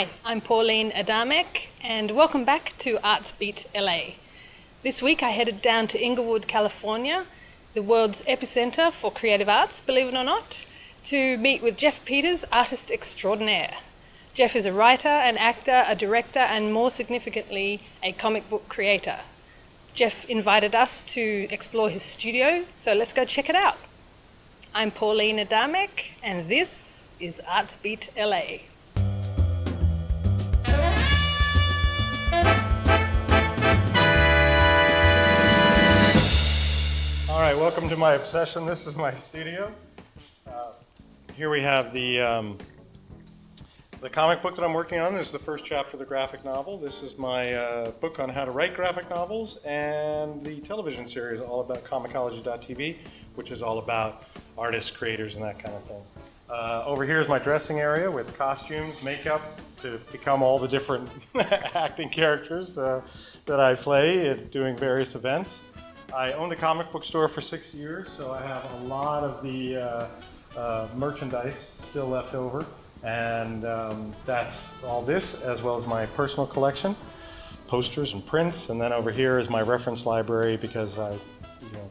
Hi, I'm Pauline Adamek, and welcome back to ArtsBeatLA. This week I headed down to Inglewood, California, the world's epicenter for creative arts, believe it or not, to meet with Jeff Peters, artist extraordinaire. Jeff is a writer, an actor, a director, and more significantly, a comic book creator. Jeff invited us to explore his studio, so let's go check it out. I'm Pauline Adamek, and this is ArtsBeatLA. All right, welcome to my obsession. This is my studio. Here we have the comic book that I'm working on. This is the first chapter of the graphic novel. This is my book on how to write graphic novels, and the television series all about Comicology.tv, which is all about artists, creators, and that kind of thing. Over here is my dressing area with costumes, makeup, to become all the different acting characters that I play at doing various events. I owned a comic book store for 6 years, so I have a lot of the merchandise still left over, and that's all this, as well as my personal collection, posters and prints. And then over here is my reference library, because I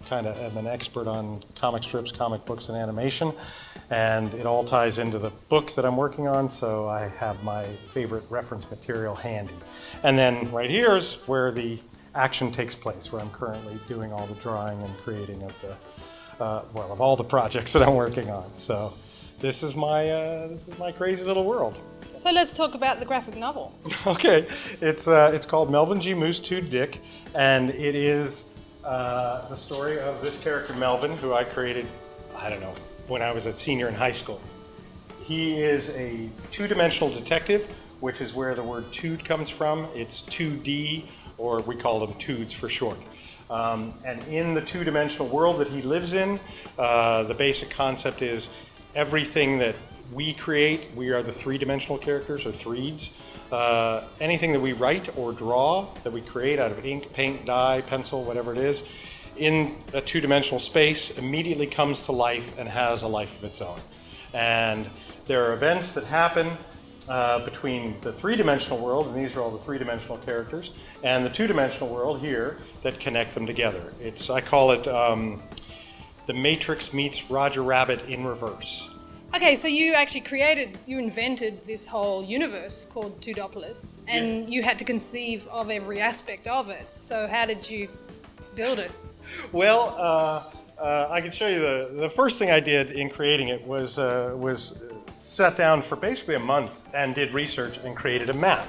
kind of am an expert on comic strips, comic books, and animation, and it all ties into the book that I'm working on, so I have my favorite reference material handy. And then right here is where the action takes place, where I'm currently doing all the drawing and creating of the of all the projects that I'm working on. So this is my crazy little world. So let's talk about the graphic novel. Okay, it's called Melvin G. Toode Dick, and it is the story of this character Melvin, who I created, I don't know, when I was a senior in high school. He is a two-dimensional detective, which is where the word Toode comes from. It's 2D, or we call them Toods for short. And in the two-dimensional world that he lives in, the basic concept is everything that we create, we are the three-dimensional characters, or threeds. Anything that we write or draw, that we create out of ink, paint, dye, pencil, whatever it is, in a two-dimensional space immediately comes to life and has a life of its own. And there are events that happen between the three-dimensional world, and these are all the three-dimensional characters, and the two-dimensional world here that connect them together. I call it The Matrix meets Roger Rabbit in reverse. Okay, so you actually invented this whole universe called Toodopolis, and you had to conceive of every aspect of it. So how did you build it? Well, I can show you the first thing I did in creating it was sat down for basically a month and did research and created a map.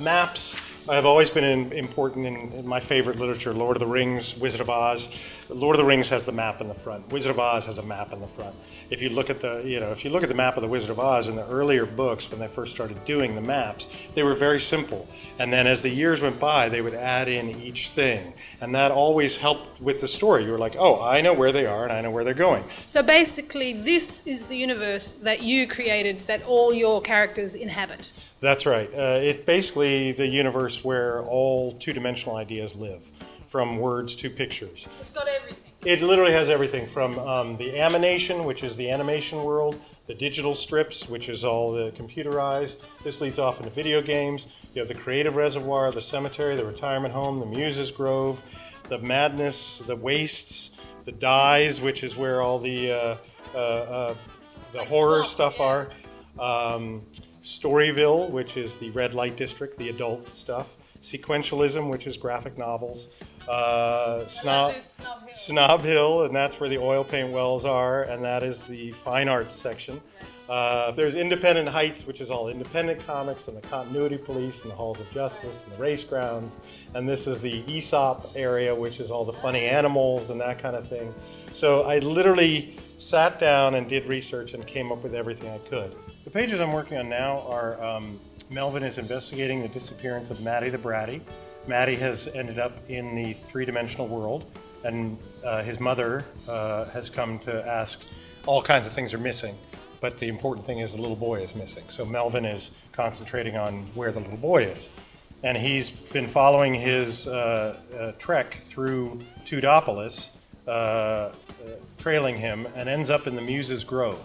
Maps have always been important in my favorite literature, Lord of the Rings, Wizard of Oz. Lord of the Rings has the map in the front. Wizard of Oz has a map in the front. If you look at the map of the Wizard of Oz in the earlier books, when they first started doing the maps, they were very simple. And then as the years went by, they would add in each thing. And that always helped with the story. You were like, oh, I know where they are and I know where they're going. So basically, this is the universe that you created, that all your characters inhabit. That's right. It's basically the universe where all two-dimensional ideas live, from words to pictures. It's got everything. It literally has everything from the animation, which is the animation world, the digital strips, which is all the computerized. This leads off into video games. You have the creative reservoir, the cemetery, the retirement home, the muses grove, the madness, the wastes, the dyes, which is where all the like horror swamps, stuff yeah. are. Storyville, which is the red light district, the adult stuff. Sequentialism, which is graphic novels. Snob Hill, and that's where the oil paint wells are, and that is the fine arts section. There's Independent Heights, which is all independent comics, and the Continuity Police, and the Halls of Justice, and the Race Grounds. And this is the Aesop area, which is all the funny animals and that kind of thing. So I literally sat down and did research and came up with everything I could. The pages I'm working on now are Melvin is investigating the disappearance of Maddie the Bratty. Maddie has ended up in the three-dimensional world, and his mother has come to ask. All kinds of things are missing, but the important thing is the little boy is missing. So Melvin is concentrating on where the little boy is. And he's been following his trek through Toodopolis, trailing him, and ends up in the Muses Grove,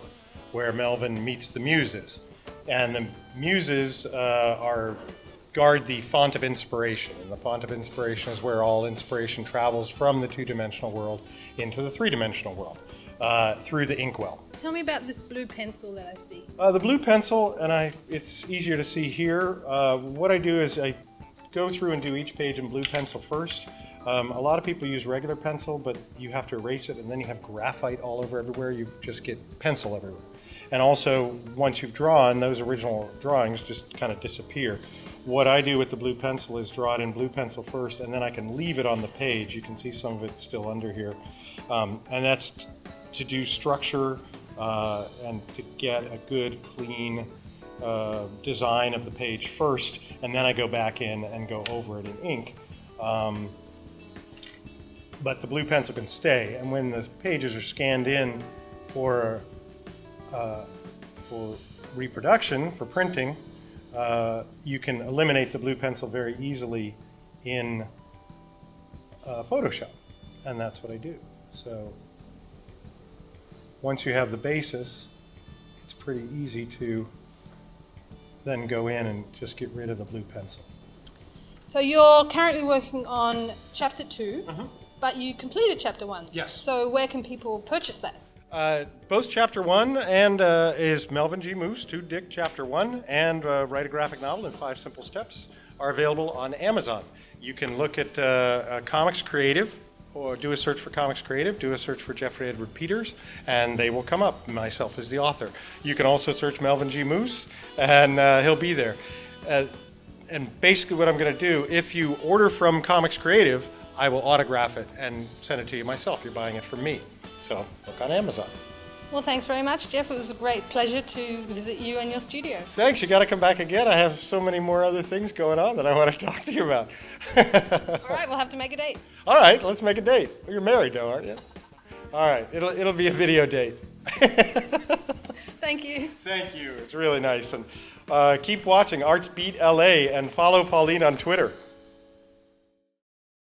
where Melvin meets the Muses. And the muses guard the font of inspiration. And the font of inspiration is where all inspiration travels from the two-dimensional world into the three-dimensional world through the inkwell. Tell me about this blue pencil that I see. The blue pencil, and it's easier to see here. What I do is I go through and do each page in blue pencil first. A lot of people use regular pencil, but you have to erase it, and then you have graphite all over everywhere. You just get pencil everywhere. And also, once you've drawn, those original drawings just kind of disappear. What I do with the blue pencil is draw it in blue pencil first, and then I can leave it on the page. You can see some of it still under here. And that's to do structure and to get a good, clean design of the page first, and then I go back in and go over it in ink. But the blue pencil can stay, and when the pages are scanned in for reproduction, for printing, you can eliminate the blue pencil very easily in Photoshop, and that's what I do. So once you have the basis, it's pretty easy to then go in and just get rid of the blue pencil. So you're currently working on Chapter 2, but you completed Chapter 1. Yes. So where can people purchase that? Both Chapter 1 and is Melvin G. Toode Dick Chapter 1 and Write a Graphic Novel in 5 Simple Steps are available on Amazon. You can look at Comics Creative, or do a search for Comics Creative, do a search for Jeffrey Edward Peters, and they will come up, myself as the author. You can also search Melvin G. Moose, and he'll be there. And basically what I'm going to do, if you order from Comics Creative, I will autograph it and send it to you myself. You're buying it from me. So look on Amazon. Well, thanks very much, Jeff. It was a great pleasure to visit you and your studio. Thanks. You got to come back again. I have so many more other things going on that I want to talk to you about. All right, we'll have to make a date. All right, let's make a date. Well, you're married, though, aren't you? All right, it'll be a video date. Thank you. Thank you. It's really nice. And keep watching ArtsBeatLA and follow Pauline on Twitter.